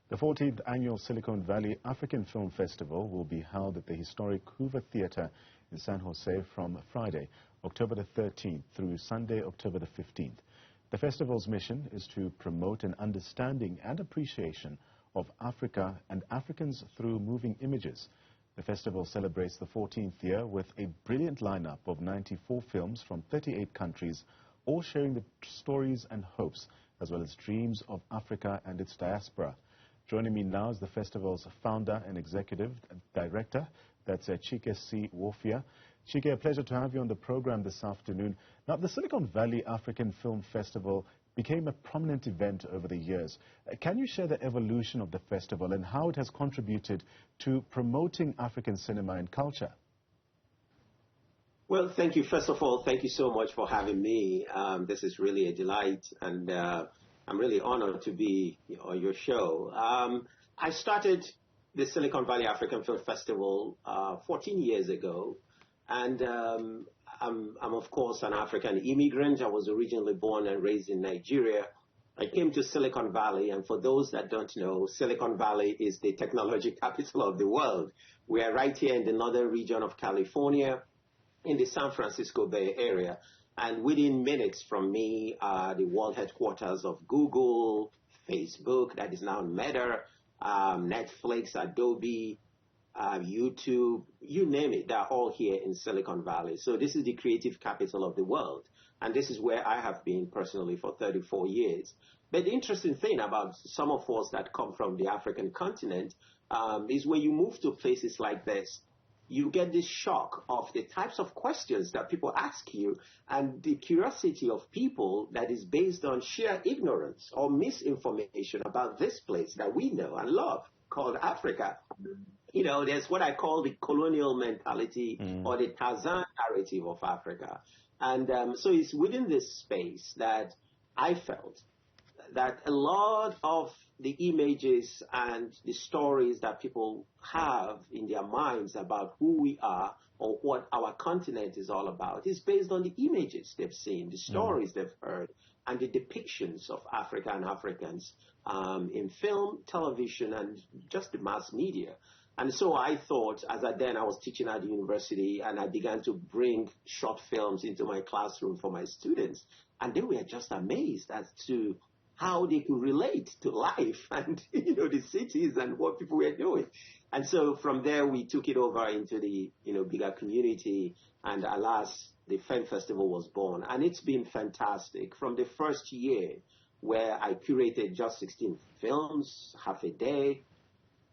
The 14th Annual Silicon Valley African Film Festival will be held at the Historic Hoover Theatre in San Jose from Friday, October the 13th through Sunday, October the 15th. The festival's mission is to promote an understanding and appreciation of Africa and Africans through moving images. The festival celebrates the 14th year with a brilliant lineup of 94 films from 38 countries, all sharing the stories and hopes as well as dreams of Africa and its diaspora. Joining me now is the festival's founder and executive director, that's Chike Nwoffiah. Chike, a pleasure to have you on the program this afternoon. Now, the Silicon Valley African Film Festival became a prominent event over the years. Can you share the evolution of the festival and how it has contributed to promoting African cinema and culture? Well, thank you. First of all, thank you so much for having me. This is really a delight, and I'm really honored to be on your show. I started the Silicon Valley African Film Festival 14 years ago, and I'm of course an African immigrant. I was originally born and raised in Nigeria. I came to Silicon Valley, and for those that don't know, Silicon Valley is the technology capital of the world. We are right here in the northern region of California, in the San Francisco Bay Area. And within minutes from me are the world headquarters of Google, Facebook, that is now Meta, Netflix, Adobe, YouTube, you name it, they're all here in Silicon Valley. So this is the creative capital of the world. And this is where I have been personally for 34 years. But the interesting thing about some of us that come from the African continent is when you move to places like this, you get this shock of the types of questions that people ask you and the curiosity of people that is based on sheer ignorance or misinformation about this place that we know and love called Africa. You know, there's what I call the colonial mentality or the Tarzan narrative of Africa. And so it's within this space that I felt that a lot of the images and the stories that people have in their minds about who we are or what our continent is all about is based on the images they've seen, the stories they've heard, and the depictions of Africa and Africans in film, television, and just the mass media. And so I thought, as I was teaching at the university, and I began to bring short films into my classroom for my students, and they were just amazed as to how they could relate to life and, you know, the cities and what people were doing. And so from there, we took it over into the, bigger community. And alas, the film festival was born. And it's been fantastic. From the first year where I curated just 16 films, half a day,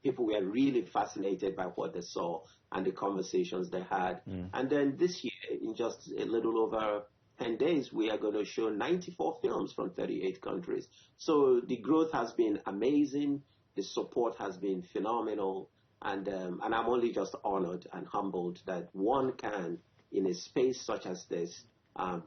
people were really fascinated by what they saw and the conversations they had. And then this year, in just a little over 10 days, we are going to show 94 films from 38 countries. So the growth has been amazing. The support has been phenomenal. And I'm only just honored and humbled that one can, in a space such as this,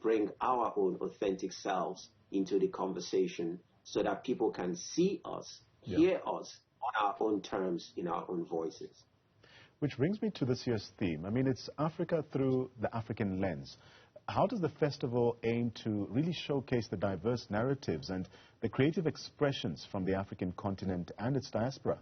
bring our own authentic selves into the conversation so that people can see us, hear us on our own terms, in our own voices. Which brings me to this year's theme. I mean, it's Africa through the African lens. How does the festival aim to really showcase the diverse narratives and the creative expressions from the African continent and its diaspora?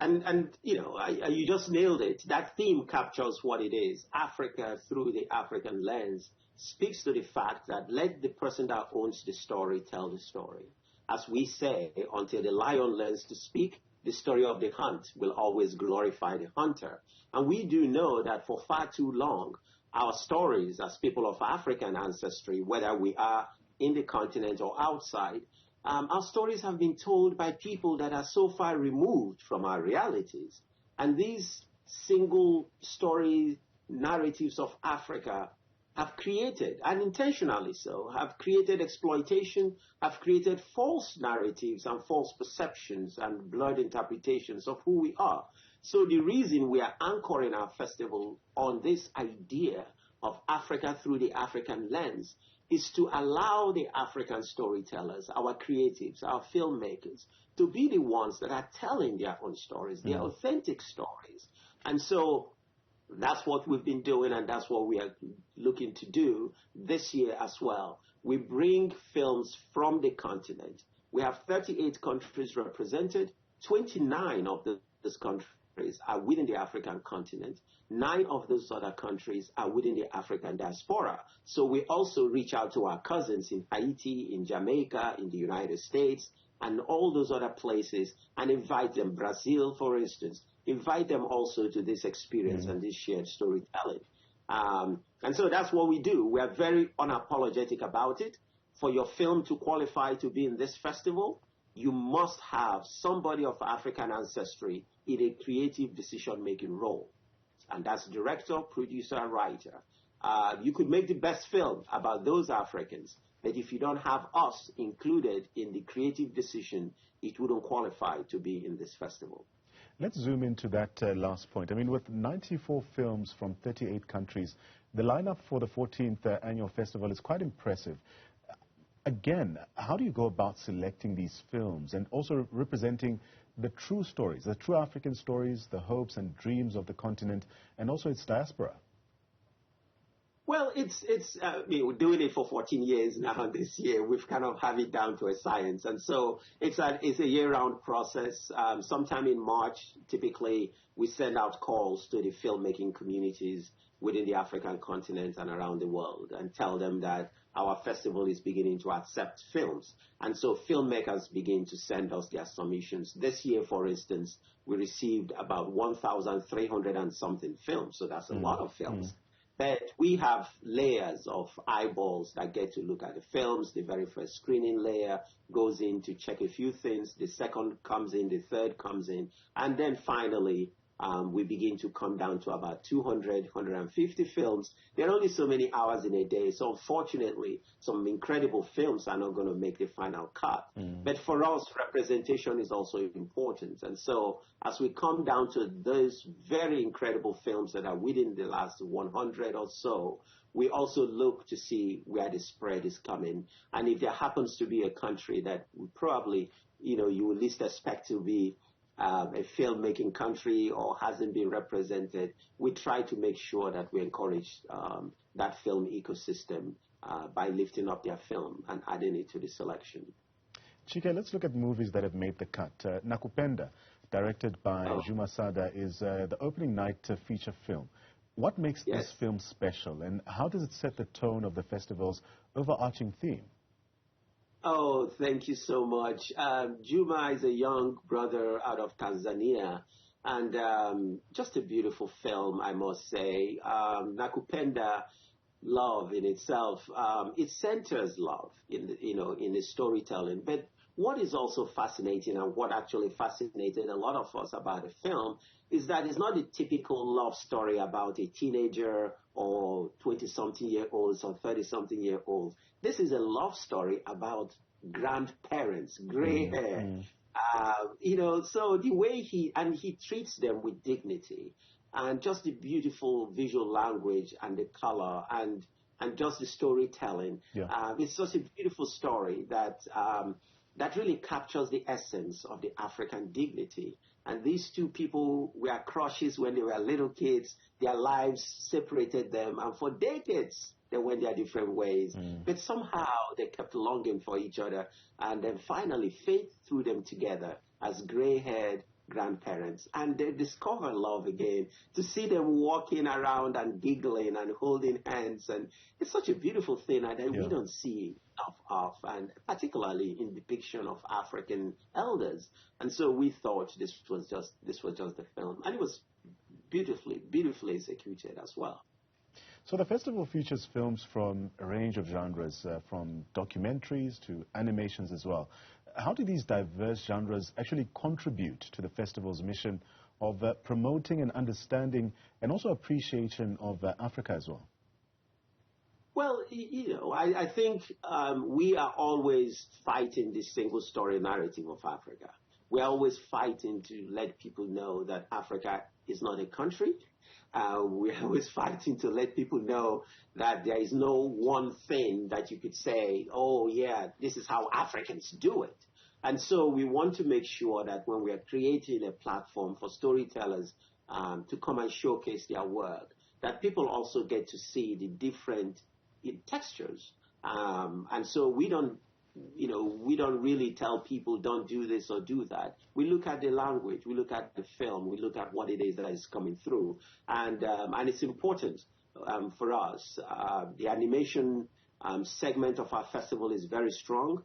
And you just nailed it. That theme captures what it is. Africa through the African lens speaks to the fact that let the person that owns the story tell the story. As we say, until the lion learns to speak, the story of the hunt will always glorify the hunter. And we do know that for far too long, our stories as people of African ancestry, whether we are in the continent or outside, our stories have been told by people that are so far removed from our realities. And these single story narratives of Africa have created, and intentionally so, have created exploitation, have created false narratives and false perceptions and blurred interpretations of who we are. So the reason we are anchoring our festival on this idea of Africa through the African lens is to allow the African storytellers, our creatives, our filmmakers, to be the ones that are telling their own stories, their authentic stories. And so that's what we've been doing, and that's what we are looking to do this year as well. We bring films from the continent We have 38 countries represented. 29 of those countries are within the African continent. 9 of those other countries are within the African diaspora. So we also reach out to our cousins in Haiti, in Jamaica, in the United States, and all those other places, and invite them. Brazil, for instance, invite them also to this experience and this shared storytelling. And so that's what we do. We are very unapologetic about it. For your film to qualify to be in this festival, you must have somebody of African ancestry in a creative decision-making role. And that's director, producer, writer. You could make the best film about those Africans, but if you don't have us included in the creative decision, it wouldn't qualify to be in this festival. Let's zoom into that last point. I mean, with 94 films from 38 countries, the lineup for the 14th annual festival is quite impressive. Again, how do you go about selecting these films and also representing the true stories, the true African stories, the hopes and dreams of the continent, and also its diaspora? Well, we're doing it for 14 years now this year. We've kind of have it down to a science. And so it's a year-round process. Sometime in March, typically, we send out calls to the filmmaking communities within the African continent and around the world and tell them that our festival is beginning to accept films. And so filmmakers begin to send us their submissions. This year, for instance, we received about 1,300 and something films. So that's a lot of films. But we have layers of eyeballs that get to look at the films. The very first screening layer goes in to check a few things. The second comes in, the third comes in. And then finally, we begin to come down to about 200, 150 films. There are only so many hours in a day. So unfortunately, some incredible films are not going to make the final cut. But for us, representation is also important. And so as we come down to those very incredible films that are within the last 100 or so, we also look to see where the spread is coming. And if there happens to be a country that probably, you would least expect to be a filmmaking country or hasn't been represented, we try to make sure that we encourage that film ecosystem by lifting up their film and adding it to the selection. Chike, let's look at movies that have made the cut. Nakupenda, directed by Juma Sada, is the opening night feature film. What makes this film special, and how does it set the tone of the festival's overarching theme? Oh, thank you so much. Juma is a young brother out of Tanzania, and just a beautiful film, I must say. Nakupenda, love in itself, it centers love in the storytelling. But what is also fascinating, and what actually fascinated a lot of us about the film, is that it's not a typical love story about a teenager or 20-something-year-olds or 30-something-year-olds. This is a love story about grandparents, gray hair. So the way he treats them with dignity, and just the beautiful visual language and the color and just the storytelling. It's such a beautiful story that really captures the essence of the African dignity. And these two people were crushes when they were little kids. Their lives separated them, and for decades they went their different ways. But somehow they kept longing for each other, and then finally fate threw them together as gray-haired grandparents, and they discover love again. To see them walking around and giggling and holding hands, and it's such a beautiful thing that we don't see enough of, and particularly in depiction of African elders. And so we thought this was just the film, and it was beautifully executed as well. So the festival features films from a range of genres, from documentaries to animations as well. How do these diverse genres actually contribute to the festival's mission of promoting and understanding and also appreciation of Africa as well? Well, I think we are always fighting this single story narrative of Africa. We're always fighting to let people know that Africa is not a country. We're always fighting to let people know that there is no one thing that you could say, oh, yeah, this is how Africans do it. And so we want to make sure that when we are creating a platform for storytellers to come and showcase their work, that people also get to see the different textures. And so we don't we don't really tell people don't do this or do that. We look at the language, we look at the film, we look at what it is that is coming through, and it's important for us. The animation segment of our festival is very strong.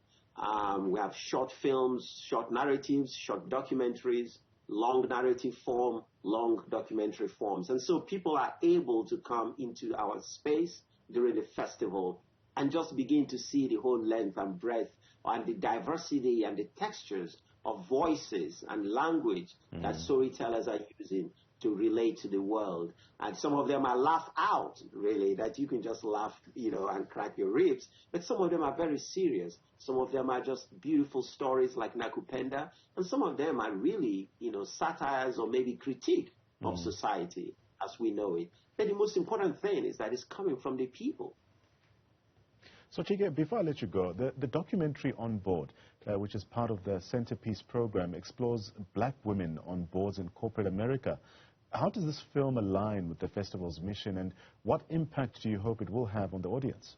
We have short films, short narratives, short documentaries, long narrative form, long documentary forms. And so people are able to come into our space during the festival and just begin to see the whole length and breadth and the diversity and the textures of voices and language that storytellers are using to relate to the world. And some of them are laugh out, really, that you can just laugh, and crack your ribs. But some of them are very serious. Some of them are just beautiful stories like Nakupenda. And some of them are really, satires or maybe critique of society as we know it. But the most important thing is that it's coming from the people. So, Chike, before I let you go, the documentary On Board, which is part of the Centerpiece program, explores black women on boards in corporate America. How does this film align with the festival's mission, and what impact do you hope it will have on the audience?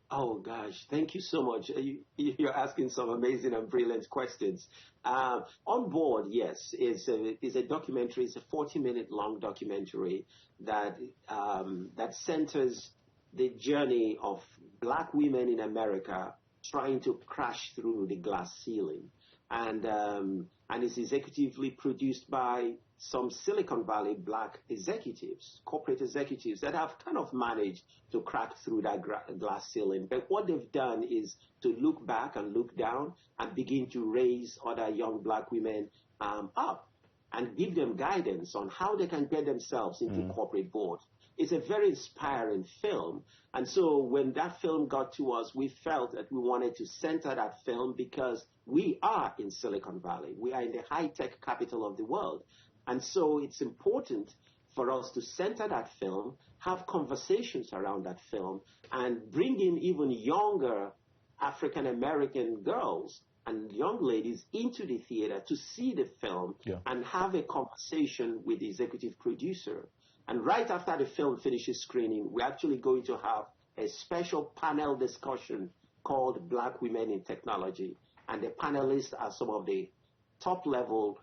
Oh, gosh, thank you so much. You're asking some amazing and brilliant questions. On Board, yes, is a documentary. It's a 40-minute long documentary that centers the journey of black women in America trying to crash through the glass ceiling. And it's executively produced by some Silicon Valley black executives, corporate executives that have kind of managed to crack through that glass ceiling. But what they've done is to look back and look down and begin to raise other young black women up and give them guidance on how they can get themselves into corporate board. It's a very inspiring film. And so when that film got to us, we felt that we wanted to center that film because we are in Silicon Valley. We are in the high-tech capital of the world. And so it's important for us to center that film, have conversations around that film, and bring in even younger African-American girls and young ladies into the theater to see the film and have a conversation with the executive producer. And right after the film finishes screening, we're actually going to have a special panel discussion called Black Women in Technology. And the panelists are some of the top-level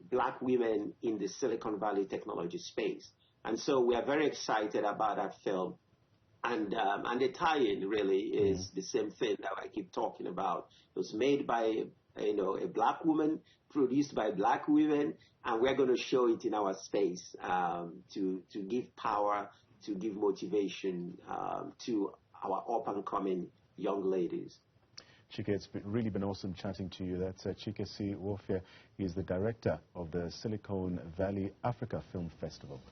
black women in the Silicon Valley technology space. And so we are very excited about that film. And the tie-in really is the same thing that I keep talking about. It was made by a black woman, produced by black women, and we're going to show it in our space to give power, to give motivation to our up-and-coming young ladies. Chike, it's really been awesome chatting to you. That's Chike Nwoffiah. He is the director of the Silicon Valley Africa Film Festival.